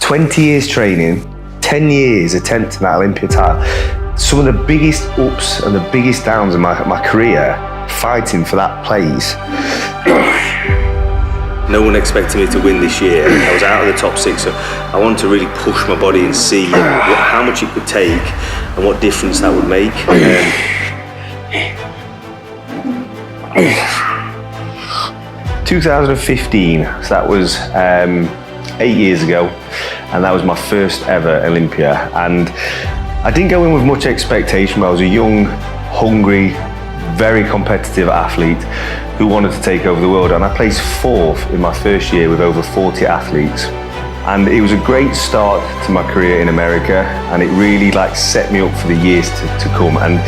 20 years training, 10 years attempting that Olympia title. Some of the biggest ups and the biggest downs in my career, fighting for that place. No one expected me to win this year. I was out of the top 6, so I wanted to really push my body and see how much it could take and what difference that would make. 2015, so that was 8 years ago, and that was my first ever Olympia. And I didn't go in with much expectation. I was a young, hungry, very competitive athlete who wanted to take over the world, and I placed 4th in my first year with over 40 athletes. And it was a great start to my career in America, and it really set me up for the years to come. And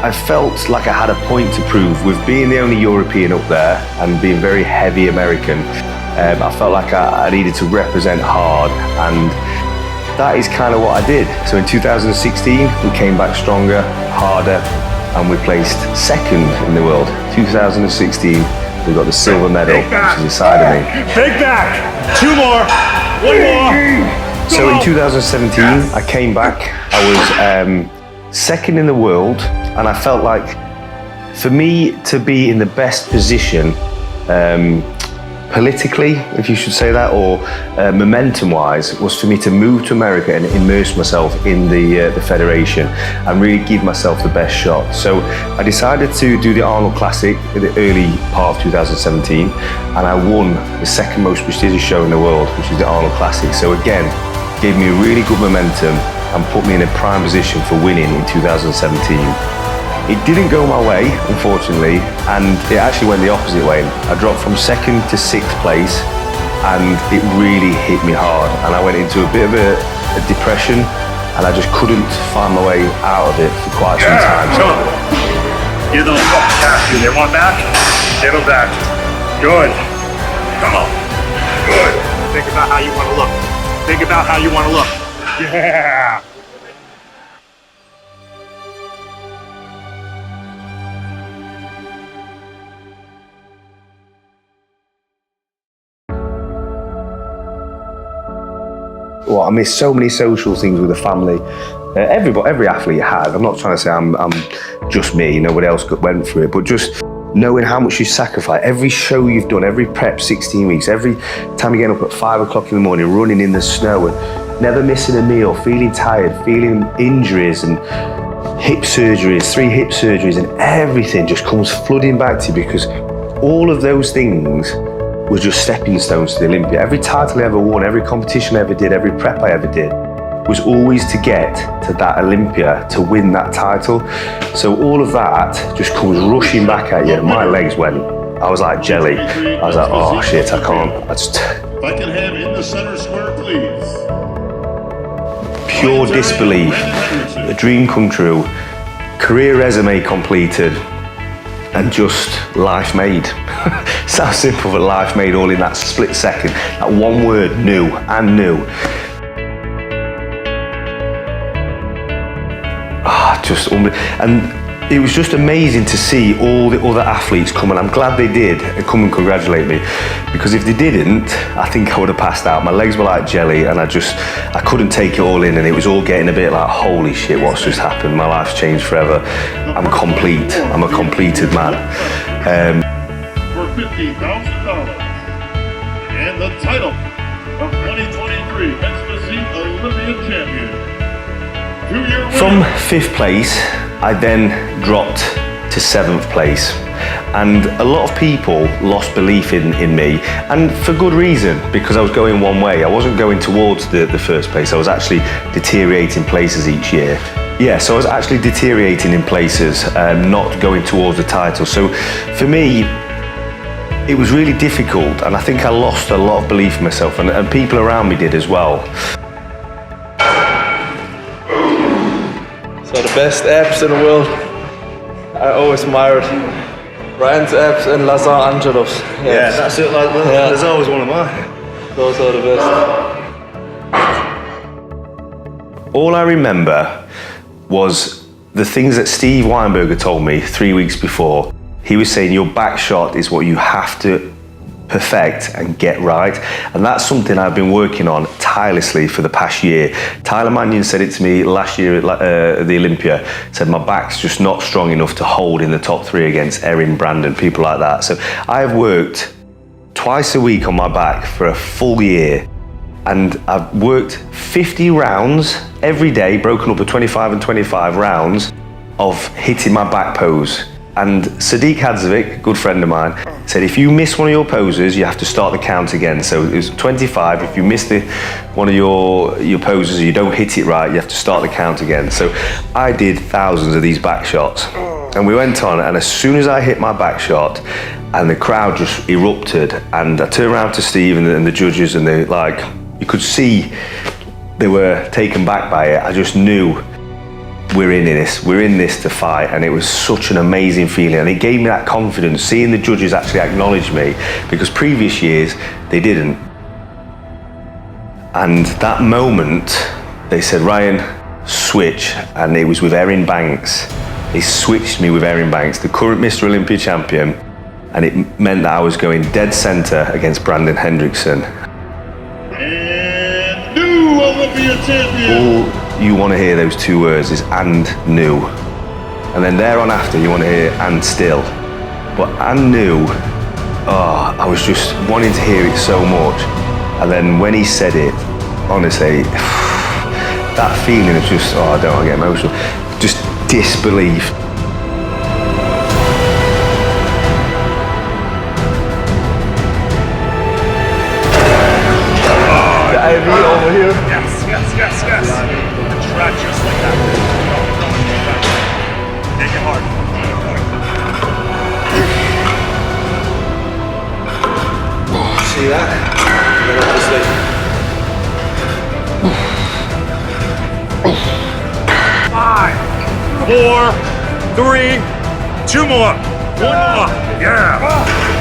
I felt like I had a point to prove with being the only European up there and being very heavy American. I felt like I needed to represent hard, and that is kind of what I did. So in 2016, we came back stronger, harder, and we placed 2nd in the world. 2016, we got the silver medal, which is inside of me. Big back! 2 more! 1 more! So in 2017, I came back. I was 2nd in the world, and I felt like for me to be in the best position politically, if you should say that, or momentum-wise, was for me to move to America and immerse myself in the federation and really give myself the best shot. So I decided to do the Arnold Classic in the early part of 2017, and I won the 2nd most prestigious show in the world, which is the Arnold Classic. So again, gave me really good momentum and put me in a prime position for winning in 2017. It didn't go my way, unfortunately, and it actually went the opposite way. I dropped from 2nd to 6th place, and it really hit me hard. And I went into a bit of a depression, and I just couldn't find my way out of it for quite some time. Come on. Get those back. They want back? Get them back. Good. Come on. Good. Think about how you want to look. Think about how you want to look. Yeah. Well, I miss so many social things with the family. Every athlete has. I'm not trying to say I'm just me, nobody else went through it, but just knowing how much you sacrifice, every show you've done, every prep 16 weeks, every time you get up at 5 o'clock in the morning, running in the snow and never missing a meal, feeling tired, feeling injuries and hip surgeries, 3 hip surgeries, and everything just comes flooding back to you, because all of those things was just stepping stones to the Olympia. Every title I ever won, every competition I ever did, every prep I ever did, was always to get to that Olympia, to win that title. So all of that just comes rushing back at you. My legs went, I was like jelly. I was like, oh shit, I can't. If I can have in the center square, please. Pure disbelief, a dream come true, career resume completed, and just life made. Sounds simple, but life made all in that split second. That one word, new and new. Just unbelievable. And it was just amazing to see all the other athletes come, and I'm glad they did and come and congratulate me, because if they didn't, I think I would have passed out. My legs were like jelly, and I couldn't take it all in, and it was all getting a bit like, holy shit, what's just happened? My life's changed forever. I'm complete. I'm a completed man. For $50,000 and the title of 2023 Ecstasy Olympian Champion. From 5th place, I then dropped to 7th place. And a lot of people lost belief in me, and for good reason, because I was going one way. I wasn't going towards the 1st place. I was actually deteriorating places each year. Yeah, so I was actually deteriorating in places, not going towards the title. So for me, it was really difficult, and I think I lost a lot of belief in myself, and people around me did as well. So the best abs in the world, I always admired Ryan's abs and Los Angeles. Yeah, that's it. There's always one of mine. Those are the best. All I remember was the things that Steve Weinberger told me 3 weeks before. He was saying your back shot is what you have to perfect and get right. And that's something I've been working on tirelessly for the past year. Tyler Mannion said it to me last year at the Olympia, said my back's just not strong enough to hold in the top 3 against Erin, Brandon, people like that. So I've worked twice a week on my back for a full year. And I've worked 50 rounds every day, broken up to 25 and 25 rounds of hitting my back pose. And Sadiq Hadzovic, a good friend of mine, said if you miss one of your poses, you have to start the count again. So it was 25. If you miss one of your poses, or you don't hit it right, you have to start the count again. So I did thousands of these back shots. And we went on, and as soon as I hit my back shot, and the crowd just erupted, and I turned around to Steve and the judges, and they like, you could see they were taken back by it. I just knew we're in this to fight, and it was such an amazing feeling, and it gave me that confidence, seeing the judges actually acknowledge me, because previous years they didn't. And that moment they said, Ryan, switch, and it was with Erin Banks. They switched me with Erin Banks, the current Mr. Olympia champion, and it meant that I was going dead center against Brandon Hendrickson. And new Olympia champion. All you want to hear those 2 words is and new, and then there on after you want to hear and still, but and new, oh, I was just wanting to hear it so much. And then when he said it, honestly, that feeling of just, oh, I don't want to get emotional, just disbelief. The IV over here. Yes. Try just like that. Take it hard. See that? And then 5, 4, 3, 2 more. 1 more. Yeah.